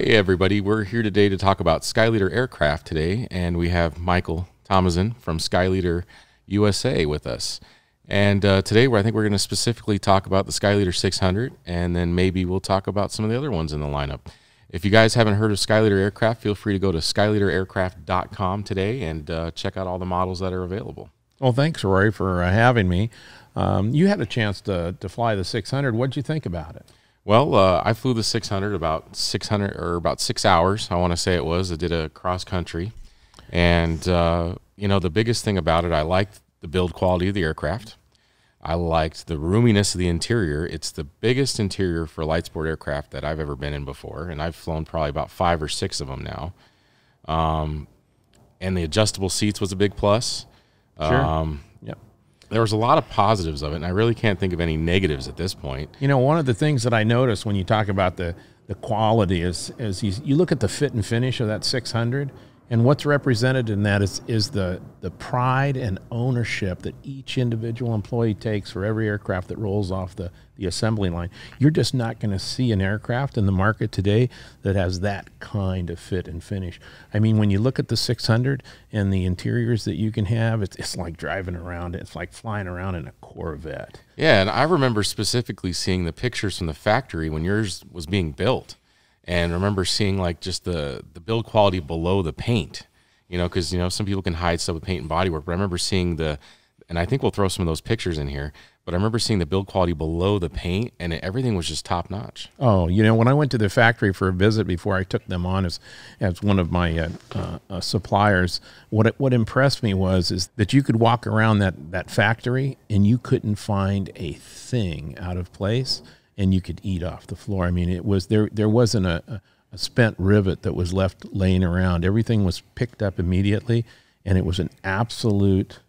Hey everybody, we're here today to talk about Skyleader aircraft today, and we have Michael Tomazin from Skyleader USA with us. And today I think we're going to specifically talk about the Skyleader 600, and then maybe we'll talk about some of the other ones in the lineup. If you guys haven't heard of Skyleader aircraft, feel free to go to skyleaderaircraft.com today and check out all the models that are available. Well, thanks, Rory, for having me. You had a chance to fly the 600. What did you think about it? Well, I flew the 600 about 6 hours, I want to say it was. I did a cross country, and you know, the biggest thing about it, I liked the build quality of the aircraft. I liked the roominess of the interior. It's the biggest interior for a light sport aircraft that I've ever been in before, and I've flown probably about 5 or 6 of them now. And the adjustable seats was a big plus. Sure. Yep. There was a lot of positives of it, and I really can't think of any negatives at this point. You know, one of the things that I noticed when you talk about the quality is you look at the fit and finish of that 600, and what's represented in that is the pride and ownership that each individual employee takes for every aircraft that rolls off the assembly line. You're just not going to see an aircraft in the market today that has that kind of fit and finish. I mean, when you look at the 600 and the interiors that you can have, it's like driving around. It's like flying around in a Corvette. Yeah, and I remember specifically seeing the pictures from the factory when yours was being built. And remember seeing like just the build quality below the paint, you know, because, you know, some people can hide stuff with paint and bodywork, but I remember seeing and I think we'll throw some of those pictures in here, but I remember seeing the build quality below the paint, and everything was just top notch. Oh, you know, when I went to the factory for a visit before I took them on as one of my suppliers, what impressed me is that you could walk around that factory and you couldn't find a thing out of place, and you could eat off the floor. I mean, it was there wasn't a spent rivet that was left laying around. Everything was picked up immediately, and it was an absolute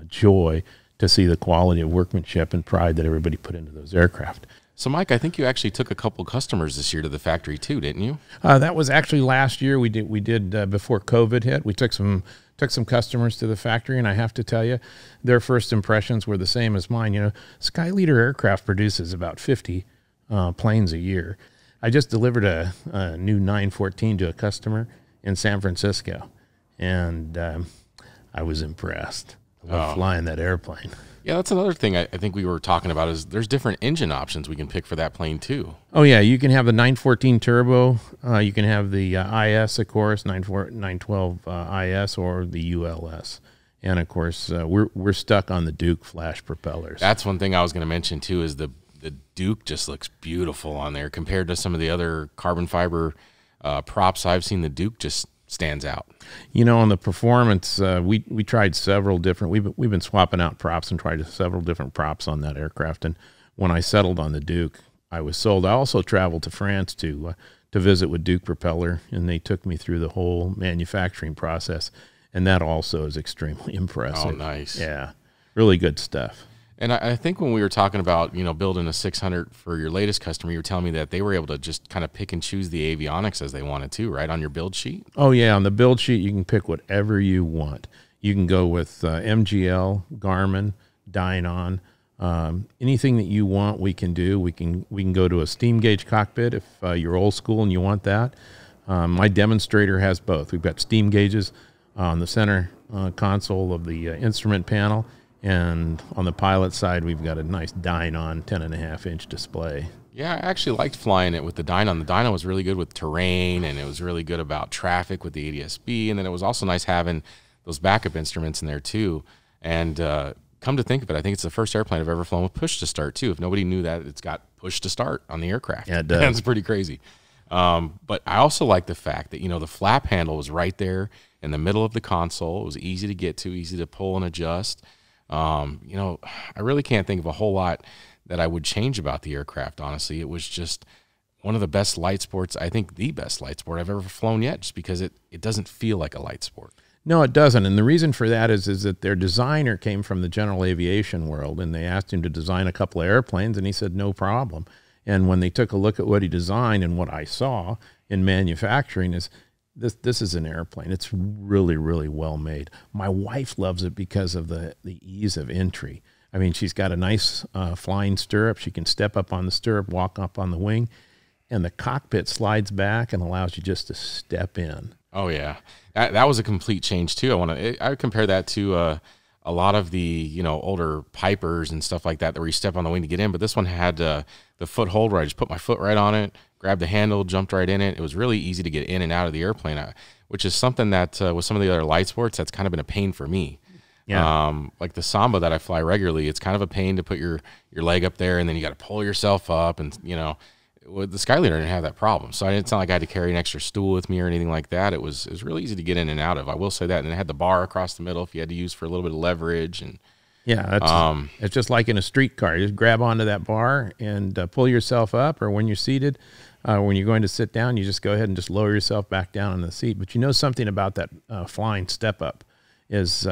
joy to see the quality of workmanship and pride that everybody put into those aircraft. So, Mike, I think you actually took a couple customers this year to the factory too, didn't you? That was actually last year. We did before COVID hit. We took some customers to the factory, and I have to tell you, their first impressions were the same as mine. You know, Skyleader Aircraft produces about 50 planes a year. I just delivered a new 914 to a customer in San Francisco, and I was impressed with flying that airplane. Yeah, that's another thing I think we were talking about is there's different engine options we can pick for that plane too. Oh yeah, you can have the 914 turbo, you can have the IS, of course, 912 IS, or the ULS. And of course, we're stuck on the Duke flash propellers. That's one thing I was going to mention too, is the Duke just looks beautiful on there compared to some of the other carbon fiber props I've seen. The Duke just stands out. You know, on the performance, we tried several different. We've been swapping out props and tried several different props on that aircraft. And when I settled on the Duke, I was sold. I also traveled to France to visit with Duke Propeller, and they took me through the whole manufacturing process, and that also is extremely impressive. Oh, nice. Yeah, really good stuff. And I think when we were talking about, you know, building a 600 for your latest customer, you were telling me that they were able to just kind of pick and choose the avionics as they wanted to, right, on your build sheet? Oh, yeah. On the build sheet, you can pick whatever you want. You can go with MGL, Garmin, Dynon. Anything that you want, we can do. We can go to a steam gauge cockpit if you're old school and you want that. My demonstrator has both. We've got steam gauges on the center console of the instrument panel, and on the pilot side, we've got a nice Dynon 10.5-inch display. Yeah, I actually liked flying it with the Dynon. The Dynon was really good with terrain, and it was really good about traffic with the ADS-B, and then it was also nice having those backup instruments in there too. And come to think of it, I think it's the first airplane I've ever flown with push to start too. If nobody knew that, it's got push to start on the aircraft. Yeah, it does. That's pretty crazy. But I also like the fact that, you know, the flap handle was right there in the middle of the console. It was easy to get to, easy to pull and adjust. You know, I really can't think of a whole lot that I would change about the aircraft, honestly. It was just one of the best light sports, I think the best light sport I've ever flown yet, just because it doesn't feel like a light sport. No, it doesn't. And the reason for that is that their designer came from the general aviation world, and they asked him to design a couple of airplanes, and he said, no problem. And when they took a look at what he designed and what I saw in manufacturing is, This is an airplane. It's really, really well made. My wife loves it because of the ease of entry. I mean, she's got a nice flying stirrup. She can step up on the stirrup, walk up on the wing. and the cockpit slides back and allows you just to step in. Oh yeah, that was a complete change too. I would compare that to a lot of the older Pipers and stuff like that where you step on the wing to get in. But this one had the foothold where I just put my foot right on it, grabbed the handle, jumped right in it. It was really easy to get in and out of the airplane, which is something that with some of the other light sports that's kind of been a pain for me. Yeah. Like the Samba that I fly regularly, it's kind of a pain to put your leg up there and then you got to pull yourself up, and with the Skyleader, I didn't have that problem. So it's not like I had to carry an extra stool with me or anything like that. It was really easy to get in and out of. I will say that. And it had the bar across the middle if you had to use for a little bit of leverage. And yeah, it's just like in a streetcar. You just grab onto that bar and pull yourself up, or when you're seated, when you're going to sit down, you just go ahead and just lower yourself back down on the seat. But something about that flying step up is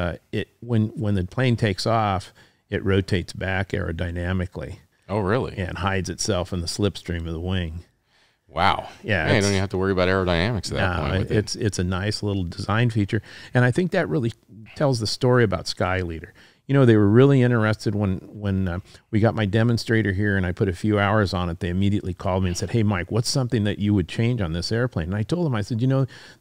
when the plane takes off, it rotates back aerodynamically. Oh, really? And hides itself in the slipstream of the wing. Wow. Yeah. Man, you don't even have to worry about aerodynamics at that point. It's a nice little design feature. And I think that really tells the story about Skyleader. They were really interested when we got my demonstrator here and I put a few hours on it. They immediately called me and said, "Hey, Mike, what's something that you would change on this airplane?" And I told them, I said,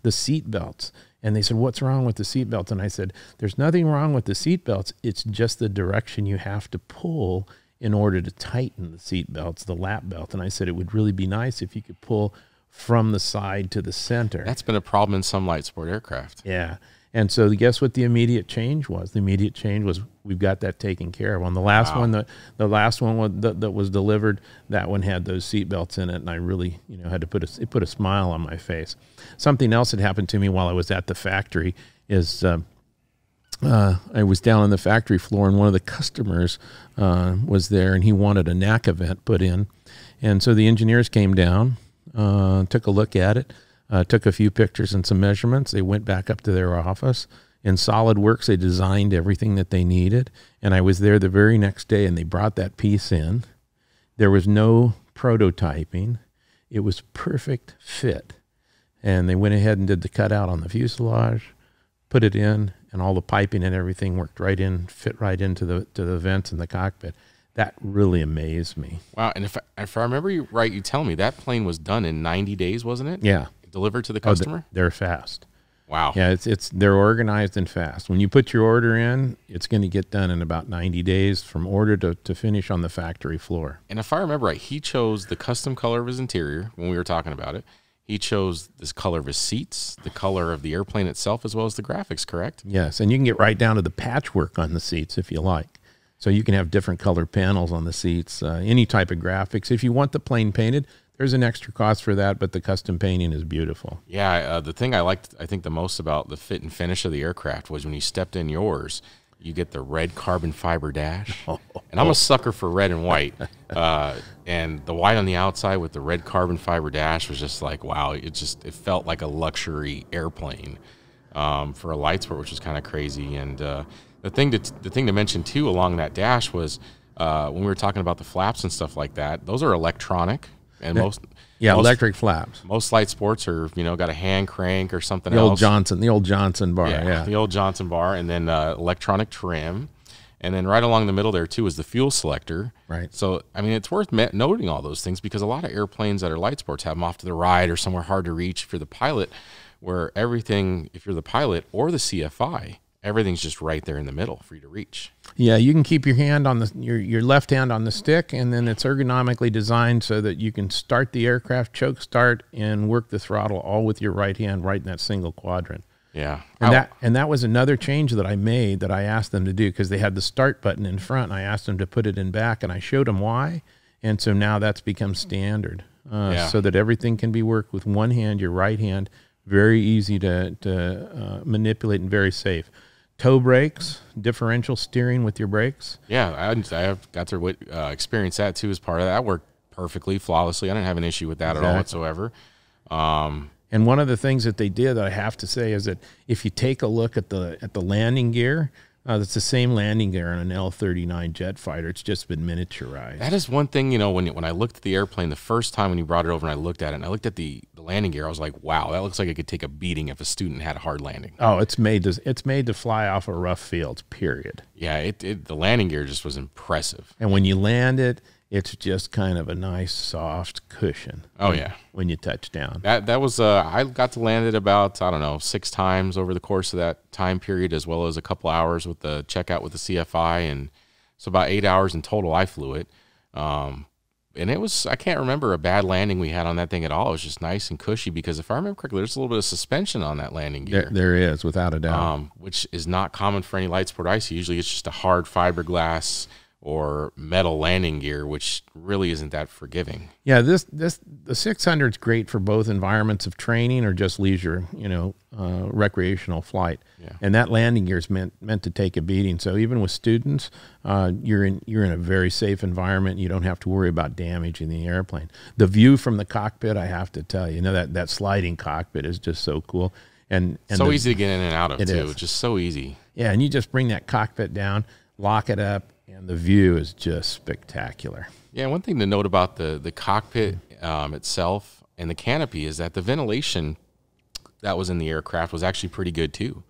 the seat belts. And they said, "What's wrong with the seat belts?" And I said, "There's nothing wrong with the seat belts. It's just the direction you have to pull in order to tighten the seat belts, the lap belt." And I said, it would really be nice if you could pull from the side to the center. That's been a problem in some light sport aircraft. Yeah. And so guess what the immediate change was? The immediate change was we've got that taken care of. On the last one, the last one that was delivered, that one had those seat belts in it, and I really had to it put a smile on my face. Something else that happened to me while I was at the factory is I was down on the factory floor, and one of the customers was there, and he wanted a NACA vent put in. And so the engineers came down, took a look at it, took a few pictures and some measurements. They went back up to their office. In SolidWorks, they designed everything that they needed. And I was there the very next day, and they brought that piece in. There was no prototyping. It was perfect fit. And they went ahead and did the cutout on the fuselage, put it in, and all the piping and everything worked right in, fit right into the vents in the cockpit. That really amazed me. Wow. And if I remember you right, you tell me that plane was done in 90 days, wasn't it? Yeah. Delivered to the customer? They're fast. Wow. Yeah, they're organized and fast. When you put your order in, it's going to get done in about 90 days from order to finish on the factory floor. And if I remember right, he chose the custom color of his interior when we were talking about it. He chose this color of his seats, the color of the airplane itself, as well as the graphics, correct? Yes, and you can get right down to the patchwork on the seats if you like. So you can have different color panels on the seats, any type of graphics. If you want the plane painted, there's an extra cost for that, but the custom painting is beautiful. Yeah, the thing I liked, I think, the most about the fit and finish of the aircraft was when you stepped in yours, you get the red carbon fiber dash. And I'm a sucker for red and white. And the white on the outside with the red carbon fiber dash was just like, wow, it felt like a luxury airplane for a light sport, which was kind of crazy. And the thing to mention, too, along that dash was when we were talking about the flaps and stuff like that, those are electronic. And electric flaps. Most light sports are, got a hand crank or something else. The old Johnson bar. Yeah, the old Johnson bar, and then electronic trim. And then right along the middle there, too, is the fuel selector. Right. So, I mean, it's worth noting all those things because a lot of airplanes that are light sports have them off to the right or somewhere hard to reach if you're the pilot, where everything, if you're the pilot or the CFI, everything's just right there in the middle for you to reach. Yeah, you can keep your hand on your left hand on the stick, and then it's ergonomically designed so that you can start the aircraft, choke start, and work the throttle all with your right hand right in that single quadrant. Yeah. And that was another change that I made that I asked them to do because they had the start button in front, and I asked them to put it in back, and I showed them why. And so now that's become standard so that everything can be worked with one hand, your right hand, very easy to manipulate and very safe. Toe brakes, differential steering with your brakes. Yeah, I've got to experience that too as part of that. That worked perfectly, flawlessly. I didn't have an issue with that at all whatsoever. And one of the things that they did, I have to say, is that if you take a look at the landing gear, it's the same landing gear on an L-39 jet fighter. It's just been miniaturized. That is one thing, when I looked at the airplane the first time when you brought it over and I looked at it and I looked at the landing gear, I was like, wow, that looks like it could take a beating if a student had a hard landing. Oh, it's made to fly off of rough fields, period. Yeah, the landing gear just was impressive. And when you land it, it's just kind of a nice soft cushion. Oh yeah, when you touch down. That was I got to land it about, I don't know, 6 times over the course of that time period, as well as a couple hours with the checkout with the CFI, and so about 8 hours in total I flew it. And it was, I can't remember a bad landing we had on that thing at all. It was just nice and cushy, because if I remember correctly, there's a little bit of suspension on that landing gear. There is, without a doubt. Which is not common for any light sport I see. Usually it's just a hard fiberglass or metal landing gear, which really isn't that forgiving. Yeah, the 600 is great for both environments of training or just leisure, recreational flight. Yeah. And that landing gear is meant to take a beating. So even with students, you're in a very safe environment. You don't have to worry about damage in the airplane. The view from the cockpit, I have to tell you, that sliding cockpit is just so cool. And so easy to get in and out of too. Is. It's just so easy. Yeah, and you just bring that cockpit down, lock it up, and the view is just spectacular. Yeah, one thing to note about the cockpit itself and the canopy is that the ventilation that was in the aircraft was actually pretty good too.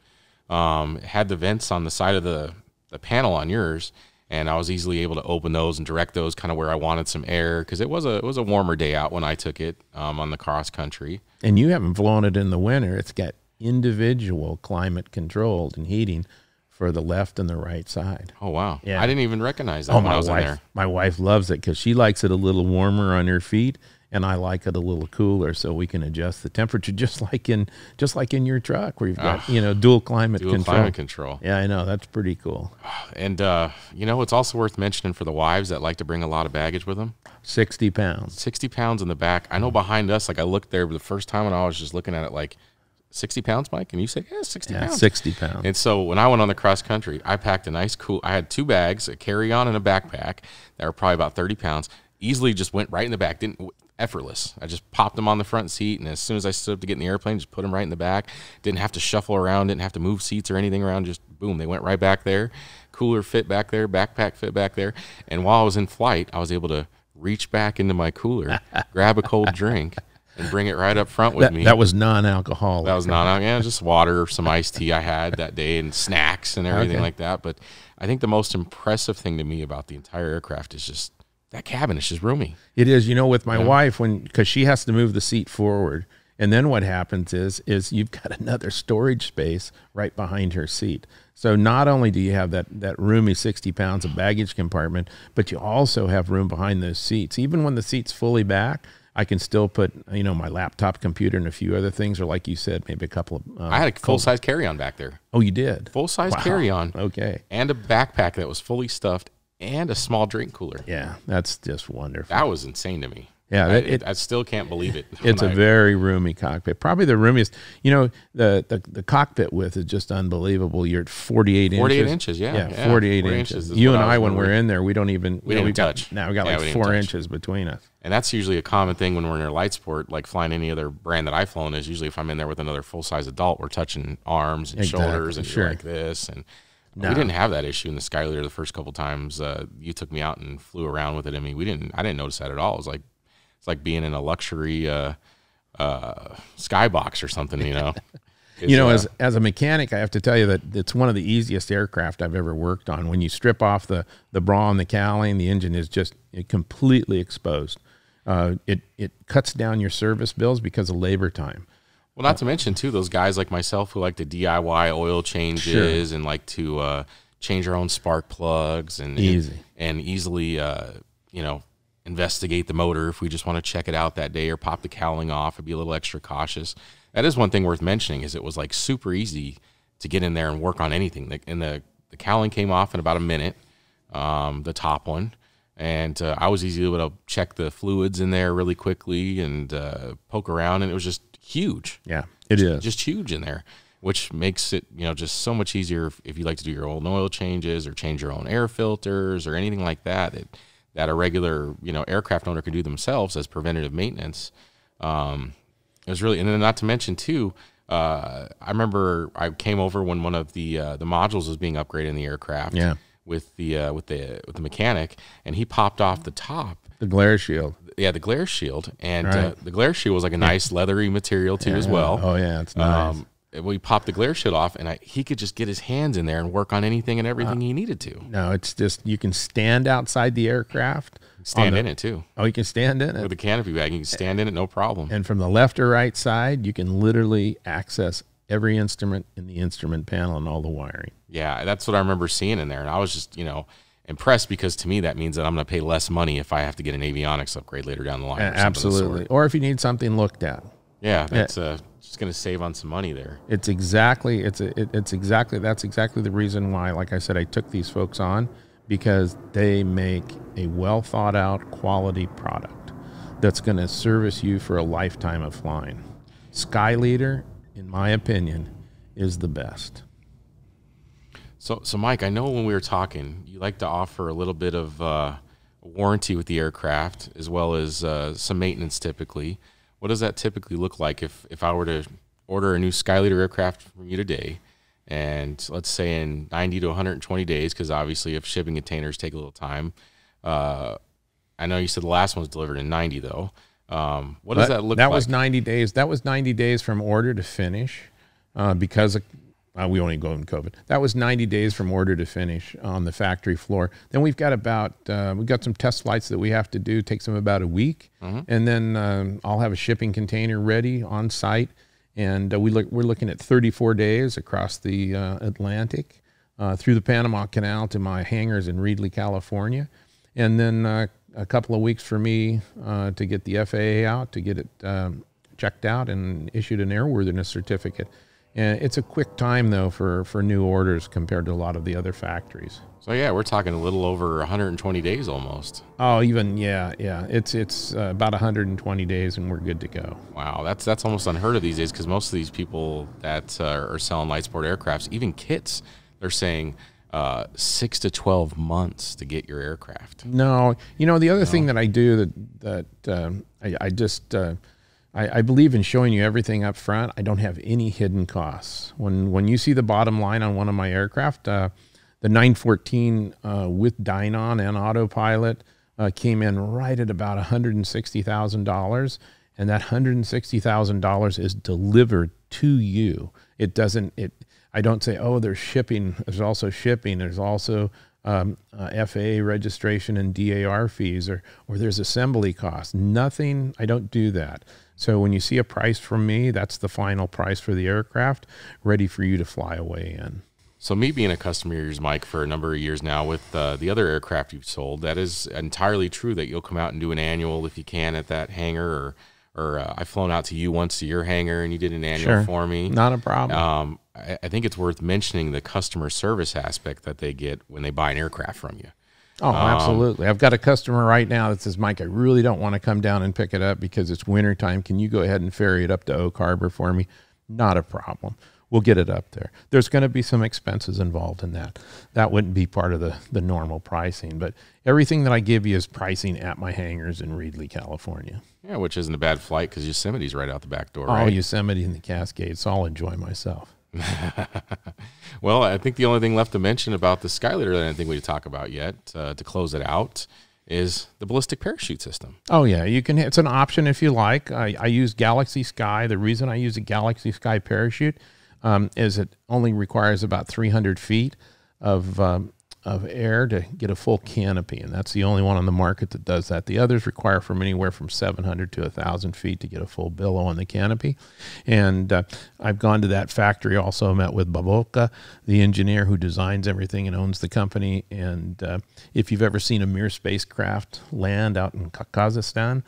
It had the vents on the side of the panel on yours, and I was easily able to open those and direct those kind of where I wanted some air, because it was a warmer day out when I took it on the cross country. And you haven't flown it in the winter. It's got individual climate controlled and heating for the left and the right side. Oh, wow. Yeah. I didn't even recognize that when I was in there. My wife loves it because she likes it a little warmer on her feet, and I like it a little cooler, so we can adjust the temperature just like in your truck, where you've got dual climate control. Yeah, I know. That's pretty cool. And it's also worth mentioning for the wives that like to bring a lot of baggage with them. 60 pounds. 60 pounds in the back. I know behind us, like I looked there the first time when I was just looking at it, like, 60 pounds, Mike? And you say, yeah, 60 pounds. 60 pounds. And so when I went on the cross country, I packed a nice, cool, I had 2 bags, a carry-on and a backpack that were probably about 30 pounds. Easily just went right in the back, effortless. I just popped them on the front seat, and as soon as I stood up to get in the airplane, just put them right in the back. Didn't have to shuffle around, didn't have to move seats or anything around, just boom, they went right back there. Cooler fit back there, backpack fit back there. And while I was in flight, I was able to reach back into my cooler, grab a cold drink, and bring it right up front with me. That was non-alcoholic. That was non-alcoholic. Just water, some iced tea I had that day, and snacks and everything like that. But I think the most impressive thing to me about the entire aircraft is just that cabin. It's just roomy. It is. With my wife, because she has to move the seat forward, and then what happens is you've got another storage space right behind her seat. So not only do you have that roomy 60 pounds of baggage compartment, but you also have room behind those seats. Even when the seat's fully back, I can still put, my laptop computer and a few other things, or like you said, maybe a couple of... I had a full-size carry-on back there. Oh, you did? Full-size carry-on. Okay. And a backpack that was fully stuffed, and a small drink cooler. Yeah, that's just wonderful. That was insane to me. Yeah, I still can't believe it. It's a very roomy cockpit. Probably the roomiest. The cockpit width is just unbelievable. You're at 48 inches. 48 inches, yeah. 48 inches. You and I, when we're in there, we don't even... We didn't touch. Now we got like 4 inches between us. And that's usually a common thing when we're in a light sport, like flying any other brand that I've flown, is usually if I'm in there with another full-size adult, we're touching arms and shoulders and you're like this. And we didn't have that issue in the Skyleader the first couple times. You took me out and flew around with it. I mean, I didn't notice that at all. It's like being in a luxury skybox or something, As a mechanic, I have to tell you that it's one of the easiest aircraft I've ever worked on. When you strip off the bra and the cowling, the engine is just completely exposed. It cuts down your service bills because of labor time. Well, not to mention, too, those guys like myself who like to DIY oil changes and like to change our own spark plugs and easily, investigate the motor if we just want to check it out that day, or pop the cowling off and be a little extra cautious. That is one thing worth mentioning, is it was like super easy to get in there and work on anything. And the cowling came off in about a minute, the top one. And I was easily able to check the fluids in there really quickly and poke around, and it was just huge. Yeah, it is. Just huge in there, which makes it, just so much easier if you like to do your own oil changes or change your own air filters or anything like that. That a regular, aircraft owner could do themselves as preventative maintenance. It was really, and then not to mention too, I remember I came over when one of the modules was being upgraded in the aircraft. Yeah. With the mechanic, and he popped off the top. The glare shield. Yeah, the glare shield, and the glare shield was like a nice leathery material too as well. Oh yeah, it's nice. we popped the glare shield off, and he could just get his hands in there and work on anything and everything he needed to. No, it's just you can stand outside the aircraft. Stand in it too. Oh, you can stand in it with a canopy bag. You can stand in it, no problem. And from the left or right side, you can literally access every instrument in the instrument panel and all the wiring. Yeah, that's what I remember seeing in there, and I was just impressed, because to me that means that I'm going to pay less money if I have to get an avionics upgrade later down the line. Absolutely, or if you need something looked at. Yeah, that's just going to save on some money there. That's exactly the reason why, like I said, I took these folks on, because they make a well thought out quality product that's going to service you for a lifetime of flying. Skyleader, in my opinion, is the best. So Mike, I know when we were talking, you like to offer a little bit of warranty with the aircraft, as well as some maintenance typically. What does that typically look like if I were to order a new Skyleader aircraft from you today, and let's say in 90 to 120 days, because obviously if shipping containers take a little time. I know you said the last one was delivered in 90 though. What does that look like? That was 90 days. That was 90 days from order to finish, because of, we only go in COVID. That was 90 days from order to finish on the factory floor. Then we've got we've got some test flights that we have to do. It takes them about a week. And then I'll have a shipping container ready on site. And we're looking at 34 days across the Atlantic, through the Panama Canal to my hangars in Reedley, California. And then a couple of weeks for me to get the FAA out, to get it checked out and issued an airworthiness certificate. And it's a quick time, though, for new orders compared to a lot of the other factories. So, yeah, we're talking a little over 120 days almost. Oh, even, yeah. It's about 120 days, and we're good to go. Wow, that's almost unheard of these days, because most of these people that are selling light sport aircrafts, even kits, they're saying 6 to 12 months to get your aircraft. No. The other thing that I do I believe in showing you everything up front. I don't have any hidden costs. When you see the bottom line on one of my aircraft, the 914 with Dynon and autopilot came in right at about $160,000, and that $160,000 is delivered to you. I don't say, oh, there's shipping. There's also shipping. There's also FAA registration and DAR fees, or there's assembly costs. Nothing. I don't do that. So when you see a price from me, that's the final price for the aircraft, ready for you to fly away in. So me being a customer of yours, Mike, for a number of years now with the other aircraft you've sold, that is entirely true that you'll come out and do an annual if you can at that hangar, or I've flown out to you once to your hangar and you did an annual for me. Not a problem. I think it's worth mentioning the customer service aspect that they get when they buy an aircraft from you. Oh, absolutely. I've got a customer right now that says, Mike, I really don't want to come down and pick it up because it's wintertime. Can you go ahead and ferry it up to Oak Harbor for me? Not a problem. We'll get it up there. There's going to be some expenses involved in that. That wouldn't be part of the normal pricing. But everything that I give you is pricing at my hangars in Reedley, California. Yeah, which isn't a bad flight because Yosemite's right out the back door, right? Oh, Yosemite and the Cascades. So I'll enjoy myself. Well, I think the only thing left to mention about the Skyleader that I don't think we talk about yet to close it out is the ballistic parachute system. Oh, yeah. You can. It's an option if you like. I use Galaxy Sky. The reason I use a Galaxy Sky parachute is it only requires about 300 feet of air to get a full canopy, and that's the only one on the market that does that. The others require from anywhere from 700 to 1,000 feet to get a full billow on the canopy. And I've gone to that factory, also met with Baboka, the engineer who designs everything and owns the company. And if you've ever seen a Mir spacecraft land out in Kazakhstan,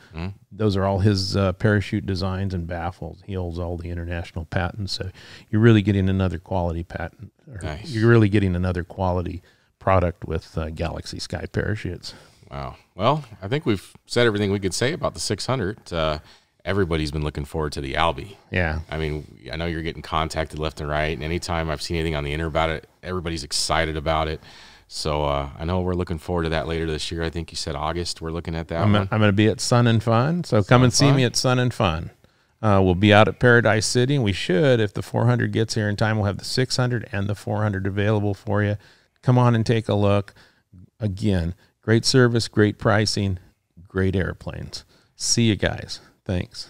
those are all his parachute designs and baffles. He holds all the international patents. So you're really getting another quality patent. Nice. You're really getting another quality product with Galaxy Sky parachutes. Wow. Well, I think we've said everything we could say about the 600. Everybody's been looking forward to the Albie. Yeah. I mean, I know you're getting contacted left and right, and anytime I've seen anything on the internet about it, everybody's excited about it. So I know we're looking forward to that later this year. I think you said August we're looking at that. I'm going to be at Sun and Fun, so come and see me at Sun and Fun. We'll be out at Paradise City, and we should, if the 400 gets here in time, we'll have the 600 and the 400 available for you. Come on and take a look. Again, great service, great pricing, great airplanes. See you guys. Thanks.